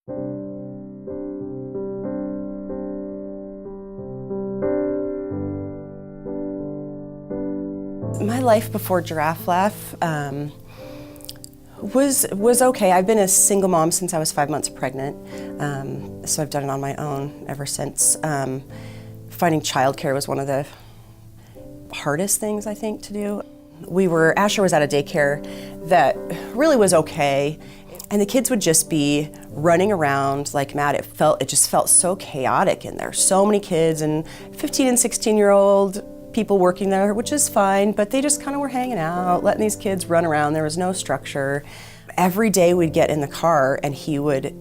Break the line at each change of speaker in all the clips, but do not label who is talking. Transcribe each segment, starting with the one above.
My life before Giraffe was okay. I've been a single mom since I was 5 months pregnant, so I've done it on my own ever since. Finding childcare was one of the hardest things, I think, to do. Asher was at a daycare that really was okay, and the kids would just be running around like mad. It just felt so chaotic in there. So many kids and 15 and 16-year-old people working there, which is fine, but they just kind of were hanging out, letting these kids run around. There was no structure. Every day we'd get in the car and he would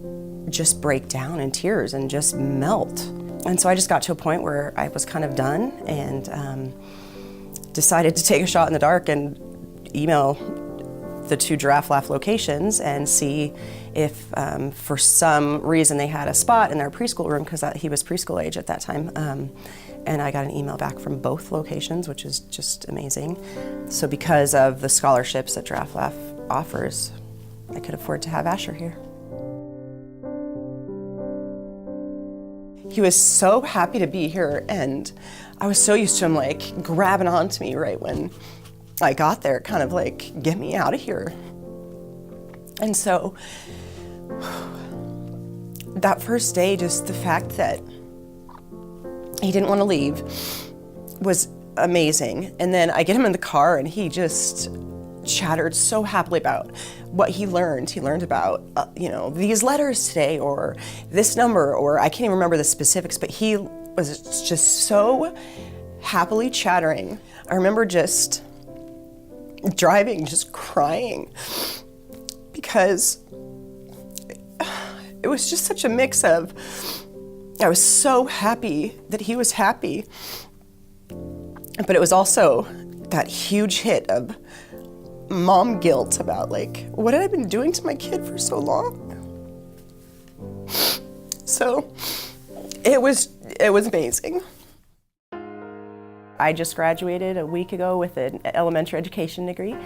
just break down in tears and just melt. And so I just got to a point where I was kind of done and decided to take a shot in the dark and email the 2 Giraffe locations and see if for some reason they had a spot in their preschool room, because he was preschool age at that time. And I got an email back from both locations, which is just amazing. So because of the scholarships that Giraffe offers, I could afford to have Asher here. He was so happy to be here, and I was so used to him like grabbing onto me right when I got there, kind of like, get me out of here. And so that first day, just the fact that he didn't want to leave was amazing. And then I get him in the car and he just chattered so happily about what he learned. He learned about, these letters today, or this number, or I can't even remember the specifics, but he was just so happily chattering. I remember just driving, just crying, because it was just such a mix of, I was so happy that he was happy, but it was also that huge hit of mom guilt about like, what had I been doing to my kid for so long? So it was amazing. I just graduated a week ago with an elementary education degree,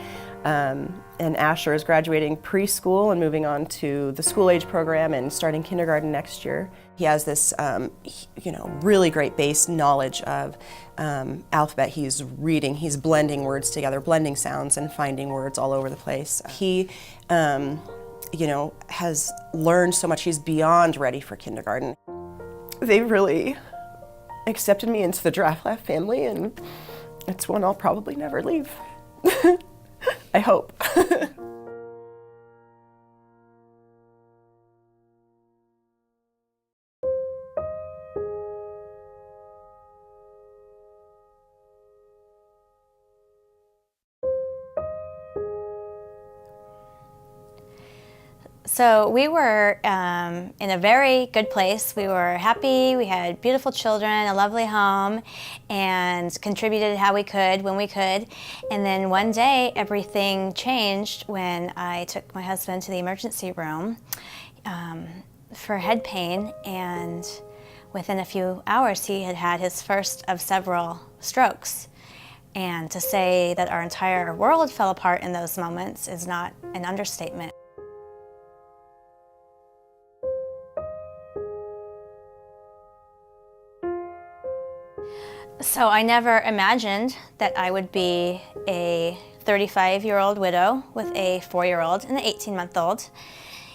and Asher is graduating preschool and moving on to the school age program and starting kindergarten next year. He has this, really great base knowledge of alphabet. He's reading, he's blending words together, blending sounds and finding words all over the place. He, has learned so much. He's beyond ready for kindergarten. They really accepted me into the Giraffe family, and it's one I'll probably never leave. I hope.
So we were in a very good place. We were happy, we had beautiful children, a lovely home, and contributed how we could when we could. And then one day everything changed when I took my husband to the emergency room for head pain, and within a few hours he had had his first of several strokes. And to say that our entire world fell apart in those moments is not an understatement. So I never imagined that I would be a 35-year-old widow with a 4-year-old and an 18-month-old.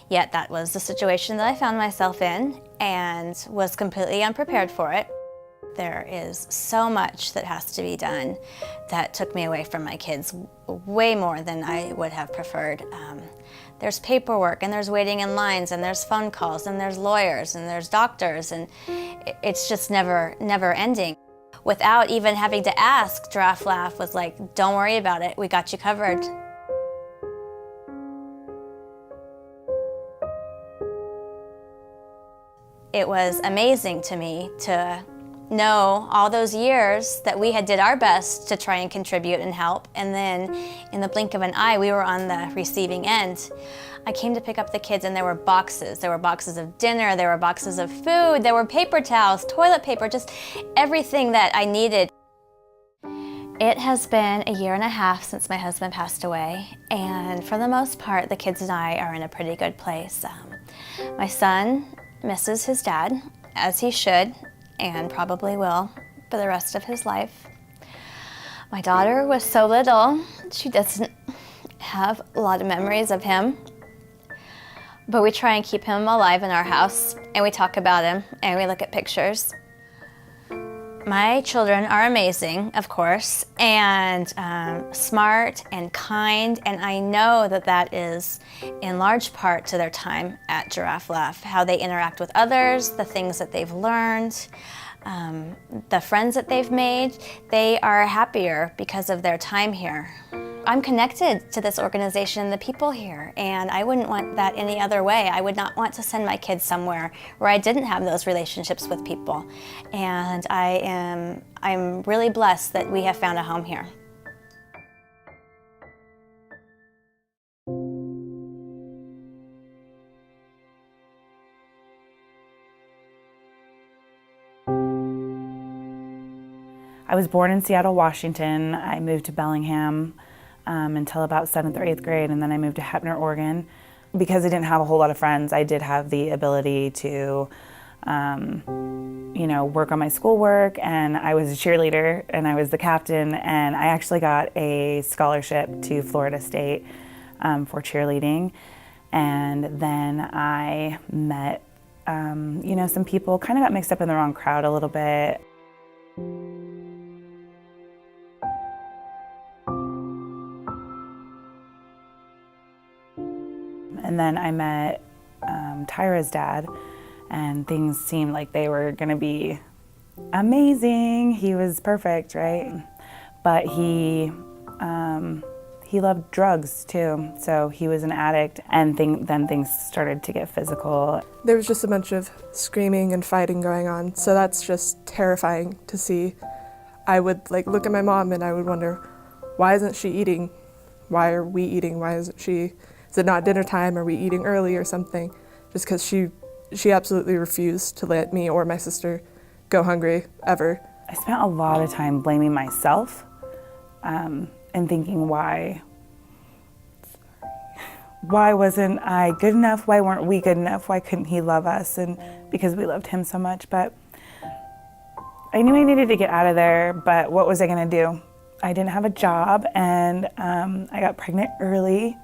Yet that was the situation that I found myself in, and was completely unprepared for it. There is so much that has to be done that took me away from my kids, way more than I would have preferred. There's paperwork, and there's waiting in lines, and there's phone calls, and there's lawyers, and there's doctors, and it's just never ending. Without even having to ask, Giraffe was like, don't worry about it, we got you covered. It was amazing to me to know all those years that we had did our best to try and contribute and help, and then in the blink of an eye we were on the receiving end. I came to pick up the kids and there were boxes. There were boxes of dinner, there were boxes of food, there were paper towels, toilet paper, just everything that I needed. It has been a year and a half since my husband passed away, and for the most part the kids and I are in a pretty good place. My son misses his dad, as he should, and probably will for the rest of his life. My daughter was so little, she doesn't have a lot of memories of him, but we try and keep him alive in our house, and we talk about him, and we look at pictures. My children are amazing, of course, and smart and kind, and I know that that is in large part to their time at Giraffe Laugh, how they interact with others, the things that they've learned, the friends that they've made. They are happier because of their time here. I'm connected to this organization, the people here, and I wouldn't want that any other way. I would not want to send my kids somewhere where I didn't have those relationships with people. And I'm really blessed that we have found a home here.
I was born in Seattle, Washington. I moved to Bellingham until about 7th or 8th grade, and then I moved to Heppner, Oregon. Because I didn't have a whole lot of friends, I did have the ability to work on my schoolwork, and I was a cheerleader, and I was the captain, and I actually got a scholarship to Florida State for cheerleading. And then I met, some people, kind of got mixed up in the wrong crowd a little bit. And then I met Tyra's dad, and things seemed like they were gonna be amazing. He was perfect, right? But he loved drugs too, so he was an addict, and then things started to get physical.
There was just a bunch of screaming and fighting going on, so that's just terrifying to see. I would look at my mom and I would wonder, why isn't she eating? Why are we eating? Why isn't she? Is it not dinner time? Are we eating early or something? Just because she absolutely refused to let me or my sister go hungry, ever.
I spent a lot of time blaming myself and thinking, why wasn't I good enough? Why weren't we good enough? Why couldn't he love us? And because we loved him so much. But I knew I needed to get out of there, but what was I gonna do? I didn't have a job, and I got pregnant early.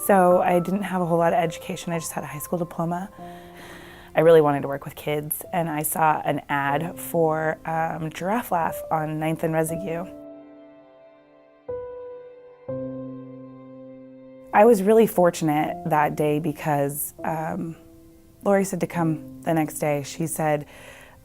So I didn't have a whole lot of education. I just had a high school diploma. I really wanted to work with kids, and I saw an ad for Giraffe Laugh on 9th and Residue. I was really fortunate that day because Lori said to come the next day. She said,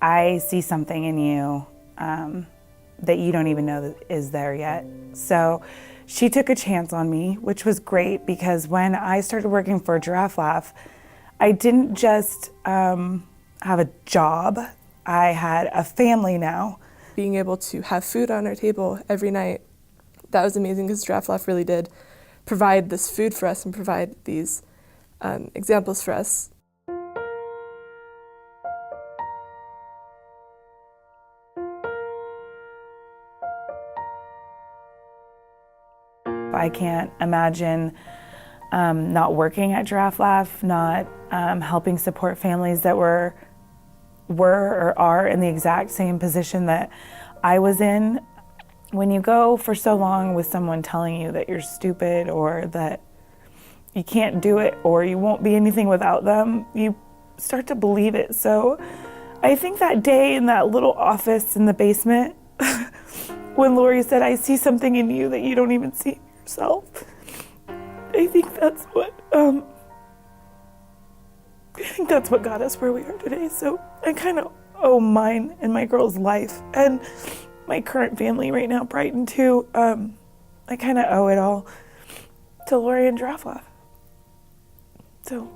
I see something in you that you don't even know that is there yet. So she took a chance on me, which was great, because when I started working for Giraffe Laugh, I didn't just have a job, I had a family now.
Being able to have food on our table every night, that was amazing, because Giraffe Laugh really did provide this food for us and provide these examples for us.
I can't imagine not working at Giraffe Laugh, not helping support families that were or are in the exact same position that I was in. When you go for so long with someone telling you that you're stupid or that you can't do it or you won't be anything without them, you start to believe it. So I think that day in that little office in the basement, when Lori said, I see something in you that you don't even see in yourself, I think that's what got us where we are today. So I kind of owe mine and my girl's life and my current family right now, Brighton too. I kind of owe it all to Lori and Giraffe Laugh. So